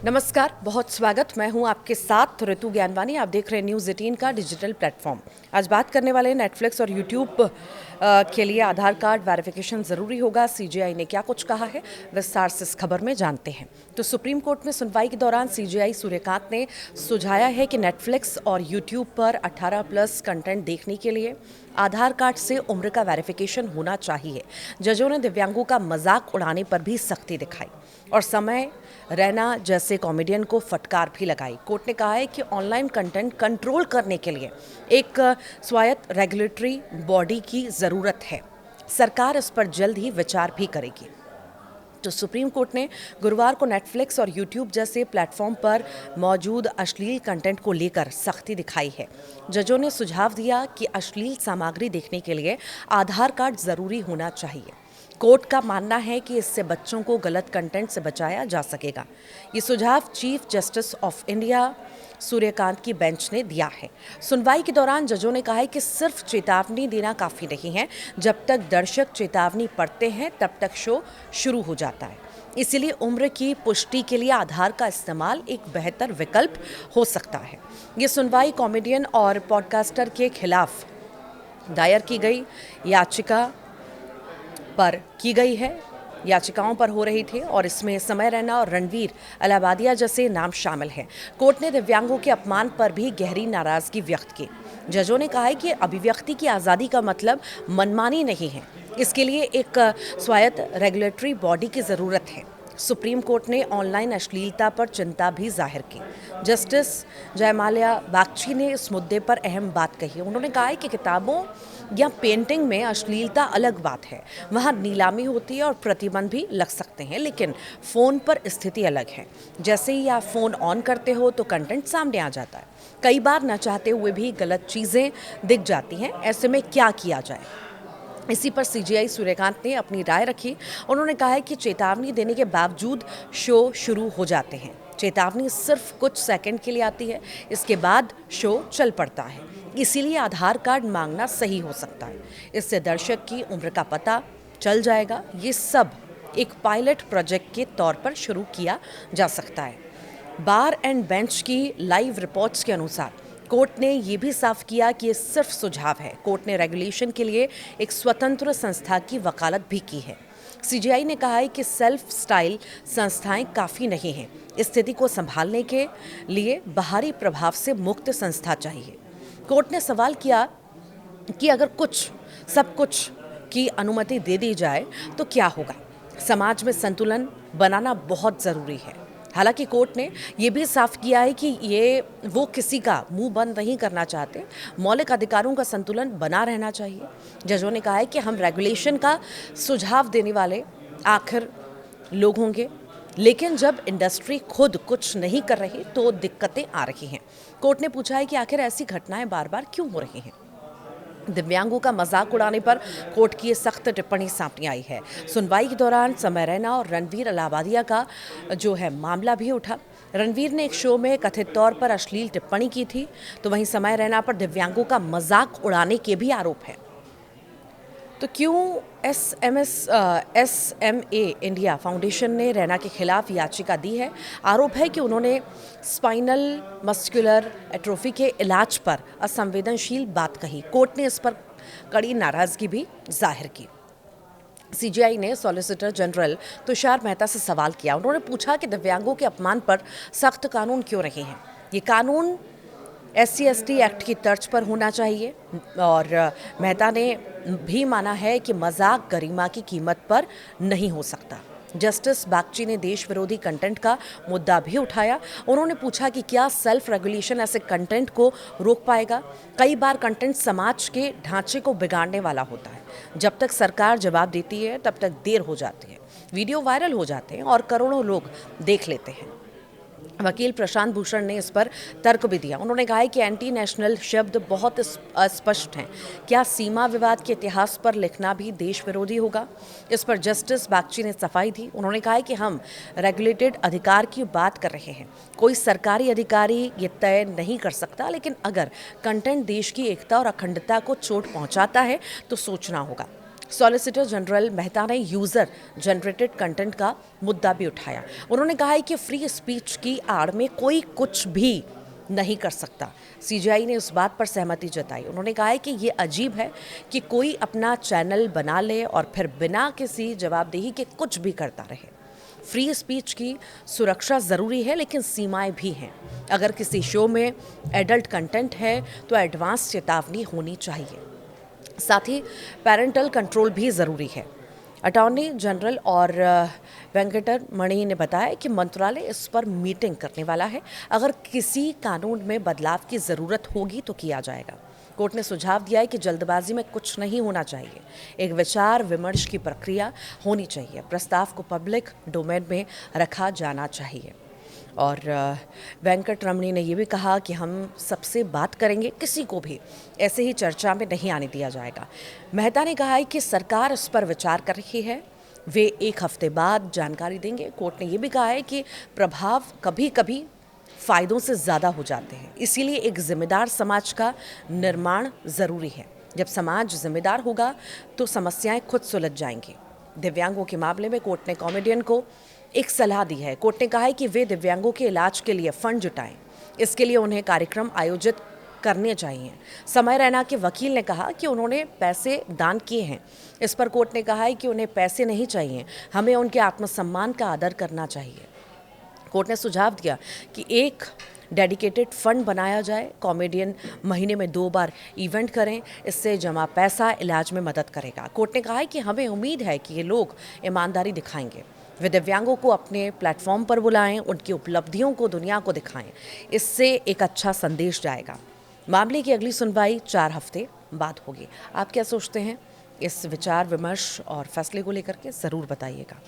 नमस्कार, बहुत स्वागत। मैं हूं आपके साथ ऋतु ज्ञानवानी। आप देख रहे हैं न्यूज़ 18 का डिजिटल प्लेटफॉर्म। आज बात करने वाले हैं नेटफ्लिक्स और यूट्यूब के लिए आधार कार्ड वेरिफिकेशन ज़रूरी होगा। सीजेआई ने क्या कुछ कहा है, विस्तार से इस खबर में जानते हैं। तो सुप्रीम कोर्ट में सुनवाई के दौरान सीजेआई सूर्यकांत ने सुझाया है कि नेटफ्लिक्स और यूट्यूब पर 18+ कंटेंट देखने के लिए आधार कार्ड से उम्र का वेरिफिकेशन होना चाहिए। जजों ने दिव्यांगों का मजाक उड़ाने पर भी सख्ती दिखाई और समय रैना जैसे कॉमेडियन को फटकार भी लगाई। कोर्ट ने कहा है कि ऑनलाइन कंटेंट कंट्रोल करने के लिए एक स्वायत्त रेगुलेटरी बॉडी की ज़रूरत है। सरकार इस पर जल्द ही विचार भी करेगी। तो सुप्रीम कोर्ट ने गुरुवार को नेटफ्लिक्स और यूट्यूब जैसे प्लेटफॉर्म पर मौजूद अश्लील कंटेंट को लेकर सख्ती दिखाई है। जजों ने सुझाव दिया कि अश्लील सामग्री देखने के लिए आधार कार्ड ज़रूरी होना चाहिए। कोर्ट का मानना है कि इससे बच्चों को गलत कंटेंट से बचाया जा सकेगा। ये सुझाव chief justice of India Suryakant की बेंच ने दिया है। सुनवाई के दौरान जजों ने कहा है कि सिर्फ चेतावनी देना काफ़ी नहीं है। जब तक दर्शक चेतावनी पढ़ते हैं तब तक शो शुरू हो जाता है। इसीलिए उम्र की पुष्टि के लिए आधार का इस्तेमाल एक बेहतर विकल्प हो सकता है। ये सुनवाई कॉमेडियन और पॉडकास्टर के खिलाफ दायर की गई याचिका पर की गई है। याचिकाओं पर हो रही थी और इसमें समय रैना और रणवीर अलाहाबादिया जैसे नाम शामिल हैं। कोर्ट ने दिव्यांगों के अपमान पर भी गहरी नाराजगी व्यक्त की। जजों ने कहा है कि अभिव्यक्ति की आज़ादी का मतलब मनमानी नहीं है। इसके लिए एक स्वायत्त रेगुलेटरी बॉडी की ज़रूरत है। सुप्रीम कोर्ट ने ऑनलाइन अश्लीलता पर चिंता भी जाहिर की। जस्टिस जयमाल्या बागची ने इस मुद्दे पर अहम बात कही। उन्होंने कहा है कि किताबों या पेंटिंग में अश्लीलता अलग बात है, वहाँ नीलामी होती है और प्रतिबंध भी लग सकते हैं, लेकिन फ़ोन पर स्थिति अलग है। जैसे ही आप फ़ोन ऑन करते हो तो कंटेंट सामने आ जाता है। कई बार न चाहते हुए भी गलत चीज़ें दिख जाती हैं। ऐसे में क्या किया जाए? इसी पर सीजेआई सूर्यकांत ने अपनी राय रखी। उन्होंने कहा है कि चेतावनी देने के बावजूद शो शुरू हो जाते हैं। चेतावनी सिर्फ कुछ सेकंड के लिए आती है, इसके बाद शो चल पड़ता है। इसीलिए आधार कार्ड मांगना सही हो सकता है। इससे दर्शक की उम्र का पता चल जाएगा। ये सब एक पायलट प्रोजेक्ट के तौर पर शुरू किया जा सकता है। बार एंड बेंच की लाइव रिपोर्ट्स के अनुसार कोर्ट ने ये भी साफ किया कि ये सिर्फ सुझाव है। कोर्ट ने रेगुलेशन के लिए एक स्वतंत्र संस्था की वकालत भी की है। सीजेआई ने कहा है कि सेल्फ स्टाइल संस्थाएं काफ़ी नहीं हैं। स्थिति को संभालने के लिए बाहरी प्रभाव से मुक्त संस्था चाहिए। कोर्ट ने सवाल किया कि अगर सब कुछ की अनुमति दे दी जाए तो क्या होगा। समाज में संतुलन बनाना बहुत ज़रूरी है। हालांकि कोर्ट ने यह भी साफ किया है कि वो किसी का मुंह बंद नहीं करना चाहते। मौलिक अधिकारों का संतुलन बना रहना चाहिए। जजों ने कहा है कि हम रेगुलेशन का सुझाव देने वाले आखिर लोग होंगे, लेकिन जब इंडस्ट्री खुद कुछ नहीं कर रही तो दिक्कतें आ रही हैं। कोर्ट ने पूछा है कि आखिर ऐसी घटनाएं बार बार क्यों हो रही हैं। दिव्यांगों का मजाक उड़ाने पर कोर्ट की सख्त टिप्पणी सामने आई है। सुनवाई के दौरान समय रैना और रणवीर अलाहाबादिया का जो है मामला भी उठा। रणवीर ने एक शो में कथित तौर पर अश्लील टिप्पणी की थी, तो वहीं समय रैना पर दिव्यांगों का मजाक उड़ाने के भी आरोप है। तो क्यों एसएमए इंडिया फाउंडेशन ने रैना के खिलाफ याचिका दी है। आरोप है कि उन्होंने स्पाइनल मस्कुलर एट्रोफी के इलाज पर असंवेदनशील बात कही। कोर्ट ने इस पर कड़ी नाराजगी भी जाहिर की। सीजेआई ने सॉलिसिटर जनरल तुषार मेहता से सवाल किया। उन्होंने पूछा कि दिव्यांगों के अपमान पर सख्त कानून क्यों नहीं है। ये कानून SC/ST एक्ट की तर्ज पर होना चाहिए। और मेहता ने भी माना है कि मजाक गरिमा की कीमत पर नहीं हो सकता। जस्टिस बागची ने देश विरोधी कंटेंट का मुद्दा भी उठाया। उन्होंने पूछा कि क्या सेल्फ रेगुलेशन ऐसे कंटेंट को रोक पाएगा। कई बार कंटेंट समाज के ढांचे को बिगाड़ने वाला होता है। जब तक सरकार जवाब देती है तब तक देर हो जाती है। वीडियो वायरल हो जाते हैं और करोड़ों लोग देख लेते हैं। वकील प्रशांत भूषण ने इस पर तर्क भी दिया। उन्होंने कहा है कि एंटी नेशनल शब्द बहुत अस्पष्ट हैं। क्या सीमा विवाद के इतिहास पर लिखना भी देश विरोधी होगा। इस पर जस्टिस बागची ने सफाई दी। उन्होंने कहा है कि हम रेगुलेटेड अधिकार की बात कर रहे हैं। कोई सरकारी अधिकारी ये तय नहीं कर सकता, लेकिन अगर कंटेंट देश की एकता और अखंडता को चोट पहुंचाता है तो सोचना होगा। सॉलिसिटर जनरल मेहता ने यूज़र जनरेटेड कंटेंट का मुद्दा भी उठाया। उन्होंने कहा है कि फ्री स्पीच की आड़ में कोई कुछ भी नहीं कर सकता। सीजेआई ने उस बात पर सहमति जताई। उन्होंने कहा है कि ये अजीब है कि कोई अपना चैनल बना ले और फिर बिना किसी जवाबदेही के कुछ भी करता रहे। फ्री स्पीच की सुरक्षा ज़रूरी है, लेकिन सीमाएं भी हैं। अगर किसी शो में एडल्ट कंटेंट है तो एडवांस चेतावनी होनी चाहिए। साथ ही पेरेंटल कंट्रोल भी ज़रूरी है। अटॉर्नी जनरल और वेंकटरमणि ने बताया कि मंत्रालय इस पर मीटिंग करने वाला है। अगर किसी कानून में बदलाव की ज़रूरत होगी तो किया जाएगा। कोर्ट ने सुझाव दिया है कि जल्दबाजी में कुछ नहीं होना चाहिए। एक विचार विमर्श की प्रक्रिया होनी चाहिए। प्रस्ताव को पब्लिक डोमेन में रखा जाना चाहिए। और वेंकट रमणी ने ये भी कहा कि हम सबसे बात करेंगे, किसी को भी ऐसे ही चर्चा में नहीं आने दिया जाएगा। मेहता ने कहा है कि सरकार इस पर विचार कर रही है, वे 1 हफ्ते बाद जानकारी देंगे। कोर्ट ने ये भी कहा है कि प्रभाव कभी कभी फ़ायदों से ज़्यादा हो जाते हैं, इसीलिए एक जिम्मेदार समाज का निर्माण ज़रूरी है। जब समाज जिम्मेदार होगा तो समस्याएं खुद सुलझ जाएंगी। दिव्यांगों के मामले में कोर्ट ने कॉमेडियन को एक सलाह दी है। कोर्ट ने कहा है कि वे दिव्यांगों के इलाज के लिए फंड जुटाएं। इसके लिए उन्हें कार्यक्रम आयोजित करने चाहिए। समय रैना के वकील ने कहा कि उन्होंने पैसे दान किए हैं। इस पर कोर्ट ने कहा है कि उन्हें पैसे नहीं चाहिए, हमें उनके आत्मसम्मान का आदर करना चाहिए। कोर्ट ने सुझाव दिया कि एक डेडिकेटेड फंड बनाया जाए। कॉमेडियन महीने में 2 बार इवेंट करें, इससे जमा पैसा इलाज में मदद करेगा। कोर्ट ने कहा है कि हमें उम्मीद है कि ये लोग ईमानदारी दिखाएंगे। वे दिव्यांगों को अपने प्लेटफॉर्म पर बुलाएं, उनकी उपलब्धियों को दुनिया को दिखाएं। इससे एक अच्छा संदेश जाएगा। मामले की अगली सुनवाई 4 हफ्ते बाद होगी। आप क्या सोचते हैं? इस विचार विमर्श और फैसले को लेकर के ज़रूर बताइएगा।